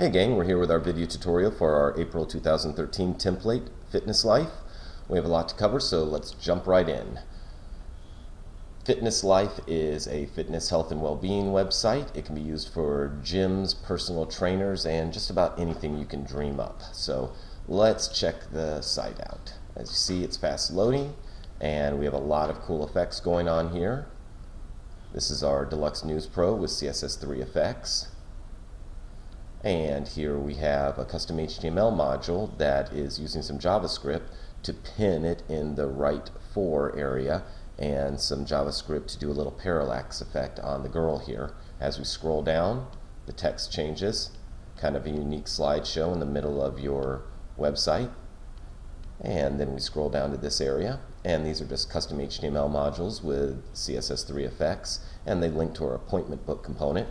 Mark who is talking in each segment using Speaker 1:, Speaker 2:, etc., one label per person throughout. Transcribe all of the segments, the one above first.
Speaker 1: Hey gang, we're here with our video tutorial for our April 2013 template, Fitness Life. We have a lot to cover, so let's jump right in. Fitness Life is a fitness, health, and well-being website. It can be used for gyms, personal trainers, and just about anything you can dream up. So let's check the site out. As you see, it's fast loading, and we have a lot of cool effects going on here. This is our Deluxe News Pro with CSS3 effects. And here we have a custom HTML module that is using some JavaScript to pin it in the right for area, and some JavaScript to do a little parallax effect on the girl here. As we scroll down, the text changes, kind of a unique slideshow in the middle of your website. And then we scroll down to this area, and these are just custom HTML modules with CSS3 effects, and they link to our appointment book component,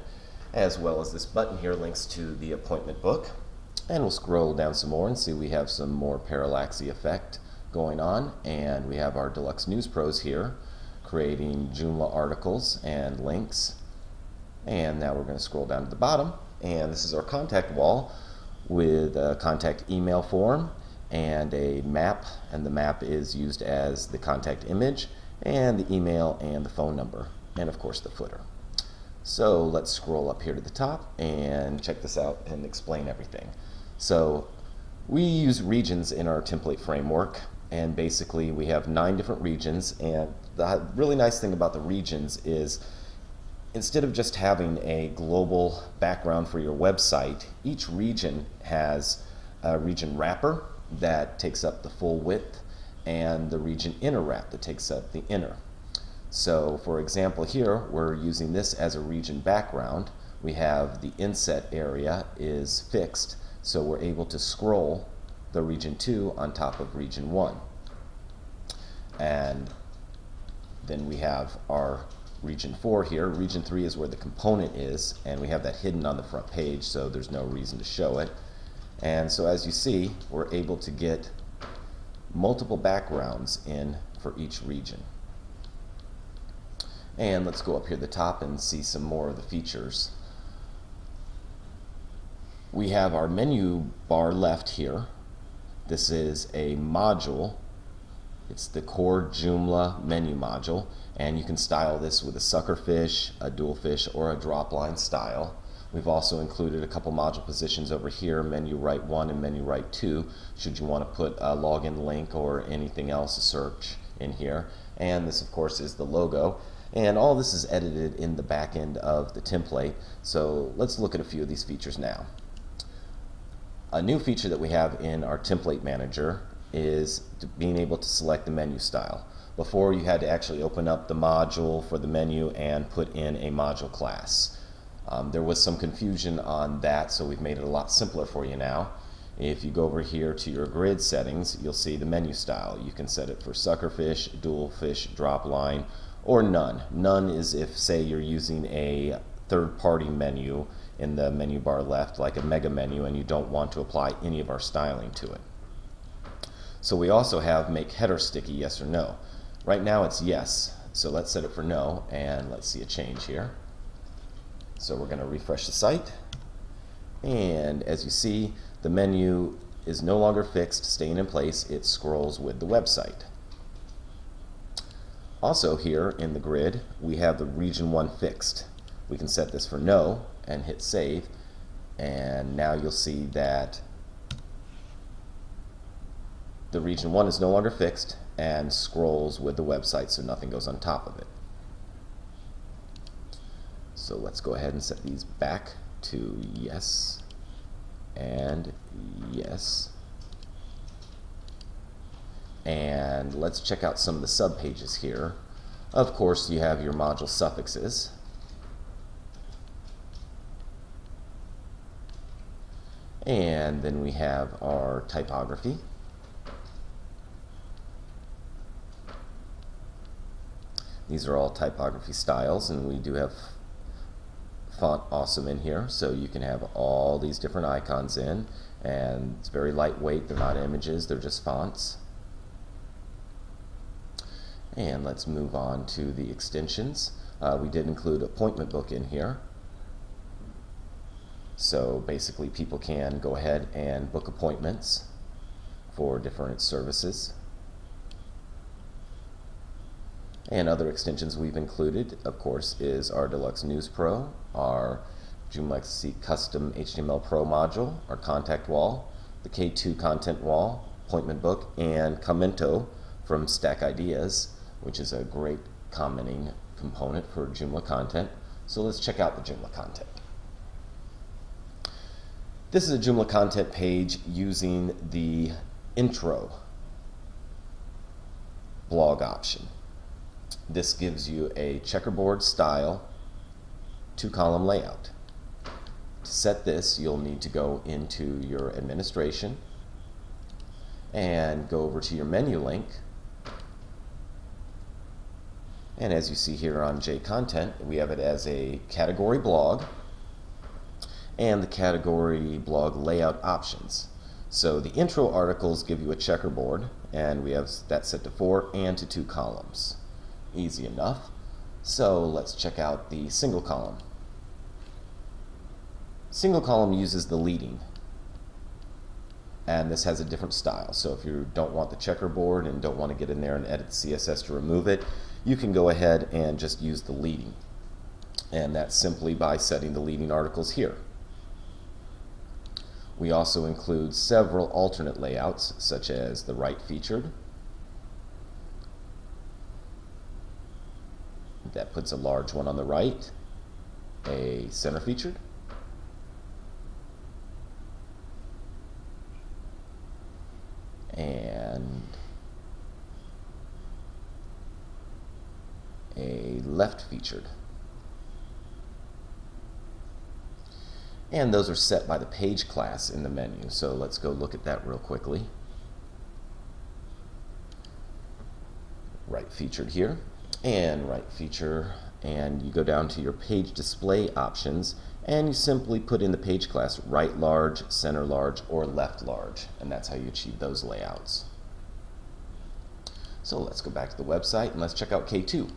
Speaker 1: as well as this button here links to the appointment book. And we'll scroll down some more and see we have some more parallaxy effect going on, and we have our Deluxe News Pros here creating Joomla articles and links. And now we're going to scroll down to the bottom, and this is our contact wall with a contact email form and a map, and the map is used as the contact image, and the email and the phone number, and of course the footer. So let's scroll up here to the top and check this out and explain everything. So we use regions in our template framework, and basically we have 9 different regions, and the really nice thing about the regions is instead of just having a global background for your website, each region has a region wrapper that takes up the full width and the region inner wrap that takes up the inner. So for example here, we're using this as a region background. We have the inset area is fixed, so we're able to scroll the region 2 on top of region 1. And then we have our region 4 here. Region 3 is where the component is, and we have that hidden on the front page, so there's no reason to show it. And so as you see, we're able to get multiple backgrounds in for each region. And let's go up here at the top and see some more of the features. We have our menu bar left here. This is a module. It's the core Joomla menu module, and you can style this with a suckerfish, a dualfish, or a dropline style. We've also included a couple module positions over here, menu right 1 and menu right 2, should you want to put a login link or anything else, a search in here. And this of course is the logo. And all this is edited in the back end of the template. So let's look at a few of these features now. A new feature that we have in our template manager is being able to select the menu style. Before, you had to actually open up the module for the menu and put in a module class. There was some confusion on that, so we've made it a lot simpler for you now. If you go over here to your grid settings, you'll see the menu style. You can set it for suckerfish, dualfish, dropline, or none. None is if, say, you're using a third-party menu in the menu bar left, like a mega menu, and you don't want to apply any of our styling to it. So we also have make header sticky, yes or no. Right now it's yes, so let's set it for no, and let's see a change here. So we're going to refresh the site, and as you see, the menu is no longer fixed, staying in place. It scrolls with the website. Also here in the grid, we have the region 1 fixed. We can set this for no and hit save, and now you'll see that the region 1 is no longer fixed and scrolls with the website, so nothing goes on top of it. So let's go ahead and set these back to yes and yes. And let's check out some of the subpages here. Of course, you have your module suffixes. And then we have our typography. These are all typography styles, and we do have Font Awesome in here, so you can have all these different icons in, and it's very lightweight. They're not images, they're just fonts. And let's move on to the extensions. We did include appointment book in here. So basically people can go ahead and book appointments for different services. And other extensions we've included, of course, is our Deluxe News Pro, our Joomla XSE Custom HTML Pro module, our contact wall, the K2 content wall, appointment book, and Commento from Stack Ideas, which is a great commenting component for Joomla content. So let's check out the Joomla content. This is a Joomla content page using the intro blog option. This gives you a checkerboard style 2-column layout. To set this, you'll need to go into your administration and go over to your menu link. And as you see here on JContent, we have it as a category blog and the category blog layout options. So the intro articles give you a checkerboard, and we have that set to 4 and to 2 columns. Easy enough. So let's check out the single column. Single column uses the leading, and this has a different style. So if you don't want the checkerboard and don't want to get in there and edit the CSS to remove it, you can go ahead and just use the leading. And that's simply by setting the leading articles here. We also include several alternate layouts, such as the right featured. That puts a large one on the right, a center featured, and a left featured. And those are set by the page class in the menu. So let's go look at that real quickly. Right featured here, and right feature, and you go down to your page display options, and you simply put in the page class right large, center large, or left large, and that's how you achieve those layouts. So let's go back to the website and let's check out K2.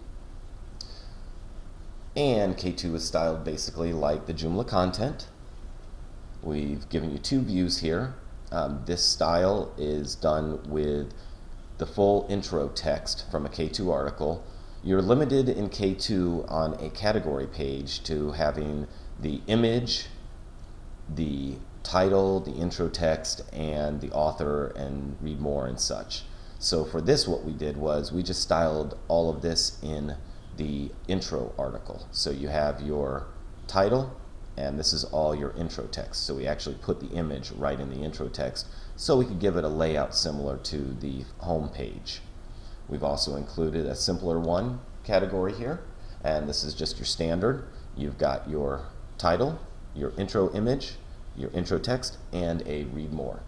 Speaker 1: And K2 is styled basically like the Joomla content. We've given you 2 views here. This style is done with the full intro text from a K2 article. You're limited in K2 on a category page to having the image, the title, the intro text, and the author and read more and such. So for this, what we did was we just styled all of this in the intro article. So you have your title, and this is all your intro text. So we actually put the image right in the intro text so we could give it a layout similar to the home page. We've also included a simpler one category here, and this is just your standard. You've got your title, your intro image, your intro text, and a read more.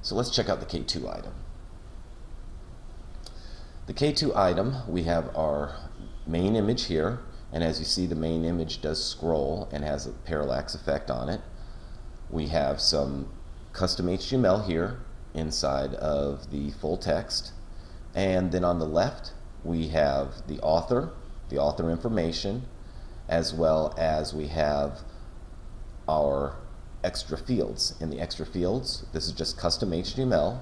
Speaker 1: So let's check out the K2 item. The K2 item, we have our main image here, and as you see, the main image does scroll and has a parallax effect on it. We have some custom HTML here inside of the full text, and then on the left we have the author information, as well as we have our extra fields. In the extra fields, this is just custom HTML.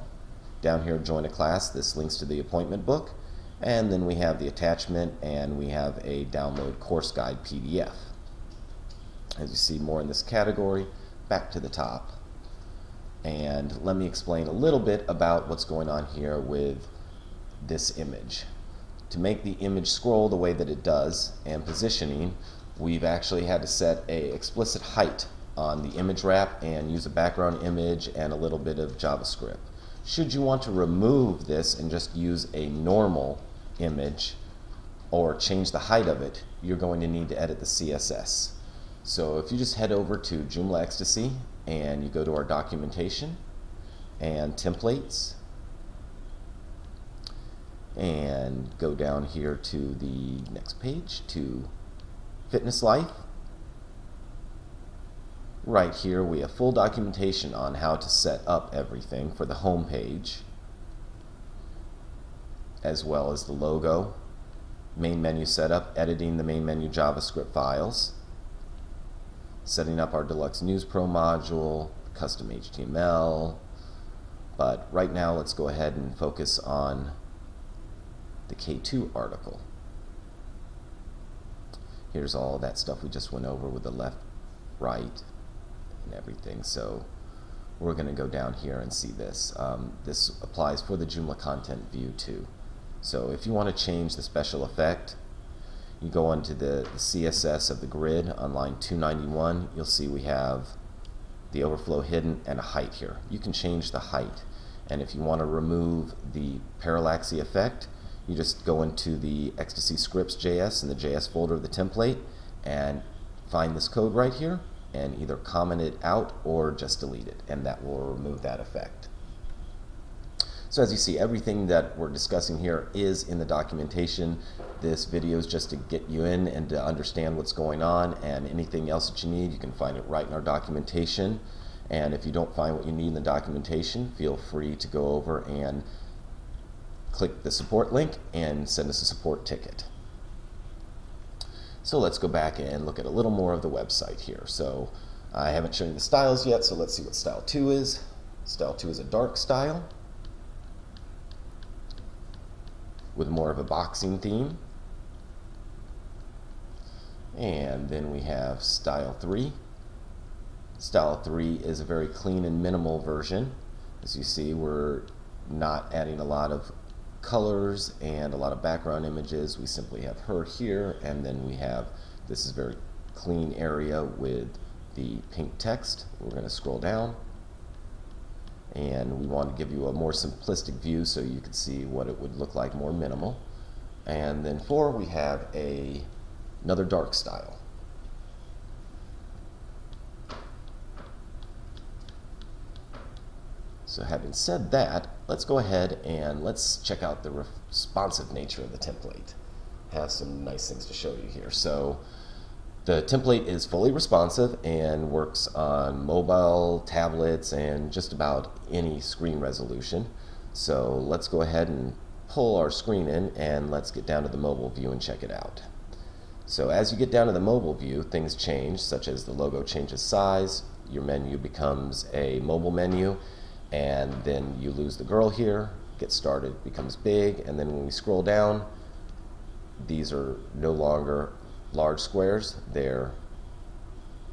Speaker 1: Down here, join a class, this links to the appointment book, and then we have the attachment, and we have a download course guide PDF. As you see more in this category, back to the top. And let me explain a little bit about what's going on here with this image. To make the image scroll the way that it does and positioning, we've actually had to set an explicit height on the image wrap and use a background image and a little bit of JavaScript. Should you want to remove this and just use a normal image or change the height of it, you're going to need to edit the CSS. So if you just head over to Joomla XSE and you go to our documentation and templates and go down here to the next page to Fitness Life. Right here we have full documentation on how to set up everything for the home page, as well as the logo, main menu setup, editing the main menu JavaScript files, setting up our Deluxe News Pro module, custom HTML. But right now, let's go ahead and focus on the K2 article. Here's all that stuff we just went over with the left, right, and everything. So we're going to go down here and see this. This applies for the Joomla content view too. So if you want to change the special effect, you go onto the CSS of the grid on line 291. You'll see we have the overflow hidden and a height here. You can change the height. And if you want to remove the parallaxy effect, you just go into the Ecstasy Scripts.js in the JS folder of the template and find this code right here and either comment it out or just delete it, and that will remove that effect. So as you see, everything that we're discussing here is in the documentation. This video is just to get you in and to understand what's going on, and anything else that you need, you can find it right in our documentation. And if you don't find what you need in the documentation, feel free to go over and click the support link and send us a support ticket. So let's go back and look at a little more of the website here. So I haven't shown you the styles yet, so let's see what style 2 is. Style 2 is a dark style with more of a boxing theme. And then we have style 3. Style 3 is a very clean and minimal version. As you see, we're not adding a lot of colors and a lot of background images. We simply have her here, and then we have, this is a very clean area with the pink text. We're going to scroll down, and we want to give you a more simplistic view so you can see what it would look like more minimal. And then 4, we have another dark style. So having said that, let's go ahead and let's check out the responsive nature of the template. Have some nice things to show you here. So the template is fully responsive and works on mobile, tablets, and just about any screen resolution. So let's go ahead and pull our screen in, and let's get down to the mobile view and check it out. So as you get down to the mobile view, things change, such as the logo changes size, your menu becomes a mobile menu, and then you lose the girl here, get started becomes big, and then when we scroll down, these are no longer large squares, they're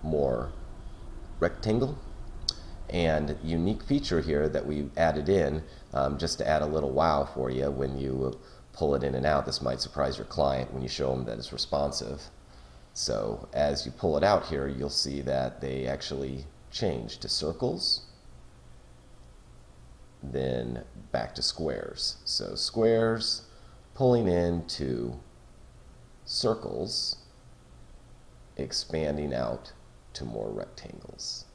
Speaker 1: more rectangle. And unique feature here that we added in, just to add a little wow for you when you pull it in and out. This might surprise your client when you show them that it's responsive. So as you pull it out here, you'll see that they actually change to circles, then back to squares. So squares pulling into circles, expanding out to more rectangles.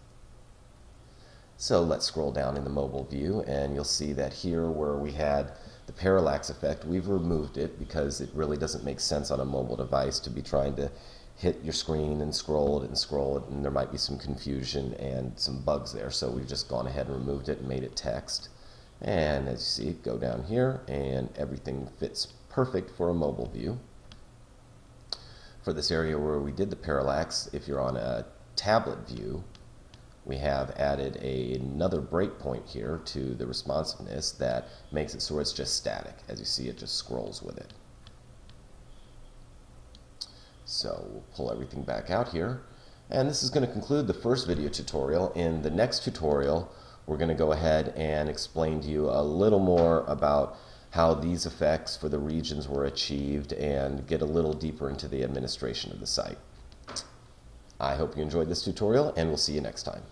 Speaker 1: So let's scroll down in the mobile view, and you'll see that here where we had the parallax effect, we've removed it because it really doesn't make sense on a mobile device to be trying to hit your screen and scroll it, and there might be some confusion and some bugs there. So we've just gone ahead and removed it and made it text. And as you see, go down here and everything fits perfect for a mobile view. For this area where we did the parallax, if you're on a tablet view, we have added another breakpoint here to the responsiveness that makes it so it's just static. As you see, it just scrolls with it. So we'll pull everything back out here. And this is going to conclude the first video tutorial. In the next tutorial, we're going to go ahead and explain to you a little more about how these effects for the regions were achieved and get a little deeper into the administration of the site. I hope you enjoyed this tutorial, and we'll see you next time.